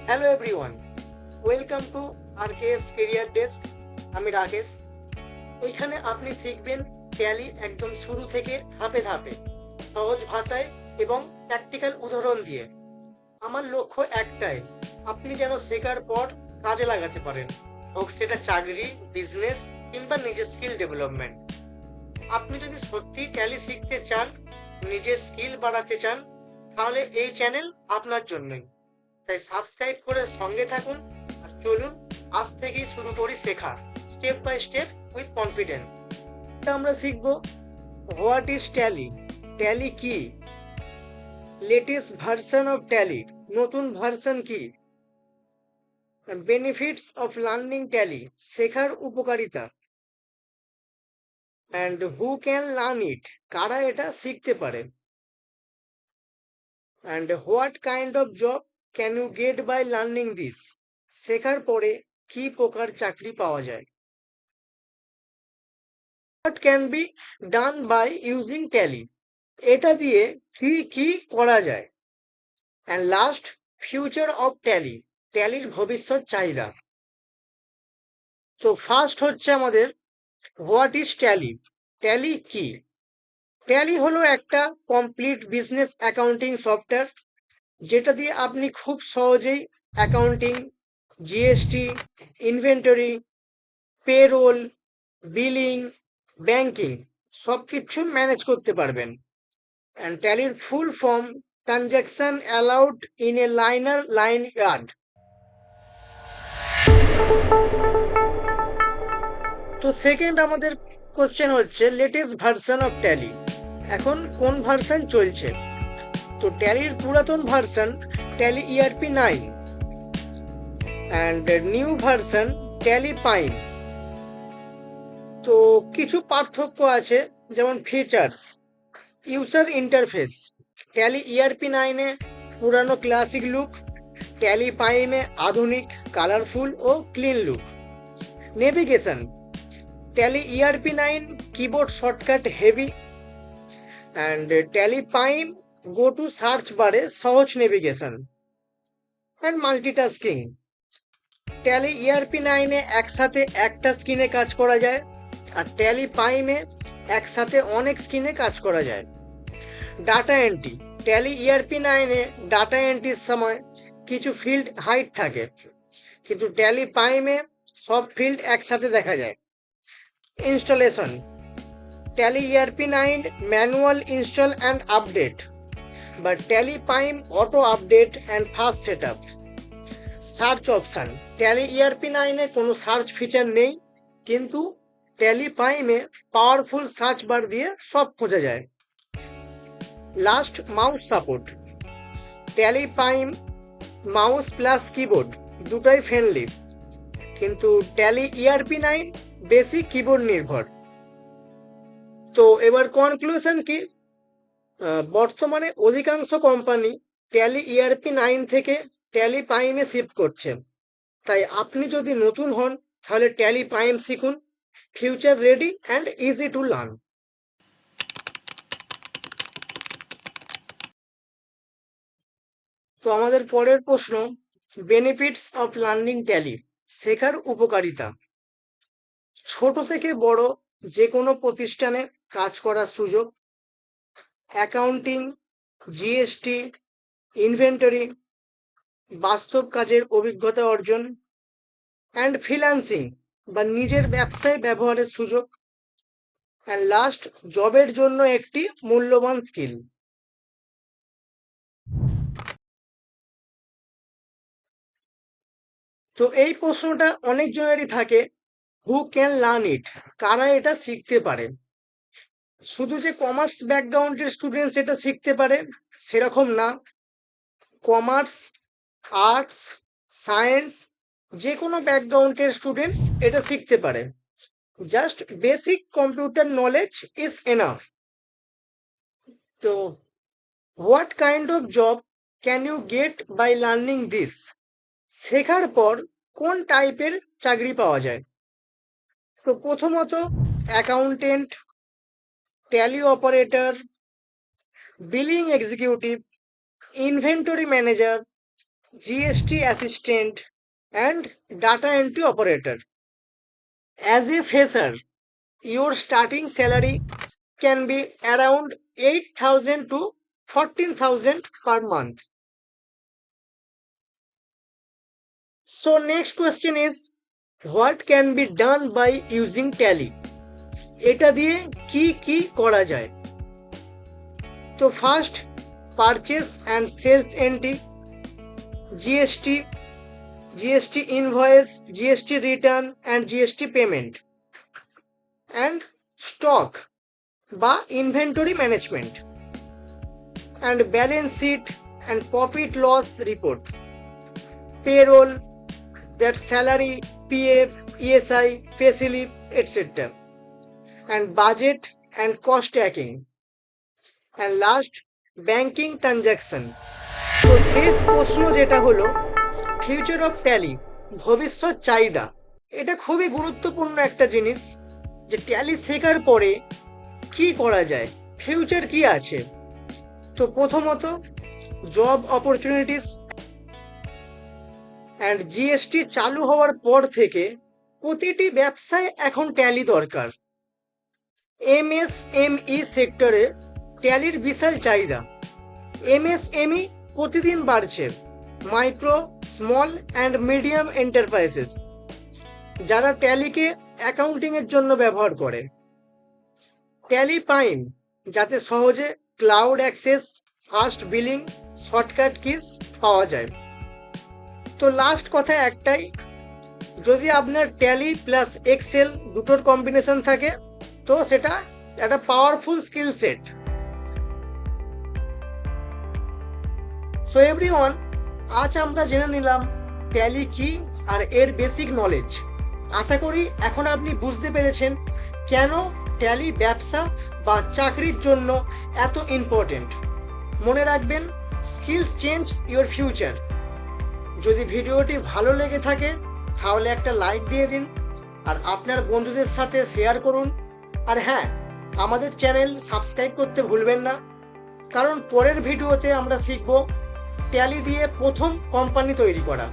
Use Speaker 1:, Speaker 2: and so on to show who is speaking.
Speaker 1: Hello everyone, welcome to RKS career desk. আমি রাকেশ। ওইখানে আপনি শিখবেন ট্যালি একদম শুরু থেকে ধাপে ধাপে, সহজ ভাষায় এবং প্র্যাকটিক্যাল উদাহরণ দিয়ে। আমার লক্ষ্য একটাই, আপনি যেন শেখার পর কাজে লাগাতে পারেন, হোক সেটা চাকরি, বিজনেস কিংবা নিজের স্কিল ডেভেলপমেন্ট। আপনি যদি সত্যি ট্যালি শিখতে চান, নিজের স্কিল বাড়াতে চান, তাহলে এই চ্যানেল আপনার জন্যই। তাই সাবস্ক্রাইব করে সঙ্গে থাকুন আর চলুন আজ থেকেই শুরু করি শেখা, step by step with confidence. আমরা শিখব হোয়াট ইজ ট্যালি, ট্যালি কি, লেটেস্ট ভার্সন অফ ট্যালি, নতুন ভার্সন কি, বেনিফিটস অফ লার্নিং ট্যালি, শেখার উপকারিতা, and who can learn it, কারা এটা শিখতে পারে, and what kind of job can you get by learning this, শেখার পরে কি প্রকার চাকরি পাওয়া যায়। What can be done by using tally, এটা দিয়ে কি কি করা যায়। and last, future of tally, ট্যালির ভবিষ্যৎ চাহিদা। তো ফার্স্ট হচ্ছে আমাদের হোয়াট ইজ ট্যালি, ট্যালি কি। ট্যালি হলো একটা কমপ্লিট বিজনেস অ্যাকাউন্টিং সফটওয়্যার, যেটা দিয়ে আপনি খুব সহজেই accounting, GST, inventory, payroll, billing, banking সবকিছু ম্যানেজ করতে পারবেন। and tally full form, transaction allowed in a linear line yard. তো সেকেন্ড আমাদের কোশ্চেন হচ্ছে লেটেস্ট ভার্সন অফ ট্যালি, এখন কোন ভার্সন চলছে। তো ট্যালির পুরাতন version Tally ERP 9 and new version Tally Prime. তো কিছু পার্থক্য আছে, যেমন features, user interface, Tally ERP 9-এ পুরানো ক্লাসিক লুক, ট্যালি পাইমে আধুনিক, কালারফুল ও clean look. Navigation, Tally ERP 9 keyboard shortcut heavy, and Tally Prime go to search বারে সহজ navigation. And multitasking, Tally ERP 9-এ একসাথে একটা স্ক্রিনে কাজ করা যায়, আর ট্যালি পাইমে একসাথে অনেক স্ক্রিনে কাজ করা যায়। ডাটা এন্ট্রি, ট্যালি ইআরপি 9-এ ডাটা এন্ট্রির সময় কিছু ফিল্ড হাইড থাকে, কিন্তু ট্যালি পাইমে সব ফিল্ড একসাথে দেখা যায়। Installation, Tally ERP 9 manual install and update, but Tally Prime auto update and fast set up. Search option, Tally ERP 9-এ কোনো সার্চ ফিচার নেই, কিন্তু ট্যালি পাইমে পাওয়ারফুল সার্চ বার দিয়ে সব খোঁজা যায়। Last, mouse support, Tally Prime mouse plus keyboard দুটাই ফ্রেন্ডলি, কিন্তু ট্যালি ইআরপি 9 বেশি কিবোর্ড নির্ভর। তো এবার কনক্লুশন কি, বর্তমানে অধিকাংশ কোম্পানি ট্যালি ইআরপি 9 থেকে ট্যালি পাইমে শিফট করছে। তাই আপনি যদি নতুন হন তাহলে ট্যালি পাইম শিখুন, future ready and easy to learn. তো আমাদের পরের প্রশ্ন, বেনিফিটস অফ লার্নিং ট্যালি, শেখার উপকারিতা। ছোট থেকে বড় যে কোনো প্রতিষ্ঠানে কাজ করার সুযোগ, অ্যাকাউন্টিং, জিএসটি, ইনভেন্টরি, বাস্তব কাজের অভিজ্ঞতা অর্জন, অ্যান্ড ফ্রিল্যান্সিং বা নিজের ব্যবসায় ব্যবহারের সুযোগ, অ্যান্ড লাস্ট, জবের জন্য একটি মূল্যবান স্কিল। তো এই প্রশ্নটা অনেক জনেরই থাকে, হু ক্যান লার্ন ইট, কারা এটা শিখতে পারে। শুধু যে কমার্স ব্যাকগ্রাউন্ডের স্টুডেন্টস এটা শিখতে পারে সেরকম না, কমার্স, আর্টস, সায়েন্স, যে কোনো ব্যাকগ্রাউন্ডের স্টুডেন্টস এটা শিখতে পারে। Just basic computer knowledge is enough. তো what kind of job can you get by learning this, শেখার পর কোন টাইপের চাকরি পাওয়া যায়। তো প্রথমত accountant, Tally operator, billing executive, inventory manager, GST assistant, and data entry operator. As a fresher, your starting salary can be around 8,000 to 14,000 per month. So next question is, what can be done by using Tally? এটা দিয়ে কি কি করা যায়? তো first, purchase and sales entry, GST, GST invoice, GST return and GST payment, and stock বা inventory management, and balance sheet and profit loss report, payroll, that salary, PF, ESI, pay slip, etc. and budget and cost tracking. And last, banking transaction. তো শেষ প্রশ্ন যেটা হলো future of tally, ভবিষ্যৎ চাহিদা। এটা খুবই গুরুত্বপূর্ণ একটা জিনিস যে ট্যালি শেখার পরে কি করা যায়, ফিউচার কি আছে। তো প্রথমত জব অপরচুনিটিস, অ্যান্ড জিএসটি চালু হওয়ার পর থেকে প্রতিটি ব্যবসায় এখন ট্যালি দরকার। এমএসএমই সেক্টরে ট্যালির বিশাল চাহিদা। এমএসএমই প্রতিদিন বাড়ছে, micro, small and medium enterprises, যারা ট্যালিকে অ্যাকাউন্টিংয়ের জন্য ব্যবহার করে। ট্যালি প্রাইম, যাতে সহজে cloud access, fast billing, shortcut keys পাওয়া যায়। তো লাস্ট কথা একটাই, যদি আপনার ট্যালি প্লাস এক্সেল দুটোর কম্বিনেশন থাকে তো সেটা একটা powerful skill set. So everyone, আজ আমরা জেনে নিলাম ট্যালি কি আর এর বেসিক নলেজ। আশা করি এখন আপনি বুঝতে পেরেছেন কেন ট্যালি ব্যবসা বা চাকরির জন্য এত ইম্পর্টেন্ট। মনে রাখবেন, স্কিলস চেঞ্জ ইওর ফিউচার। যদি ভিডিওটি ভালো লেগে থাকে তাহলে একটা লাইক দিয়ে দিন আর আপনার বন্ধুদের সাথে শেয়ার করুন। আর হ্যাঁ, আমাদের চ্যানেল সাবস্ক্রাইব করতে ভুলবেন না, কারণ পরের ভিডিওতে আমরা শিখব ট্যালি দিয়ে প্রথম কোম্পানি তৈরি করা।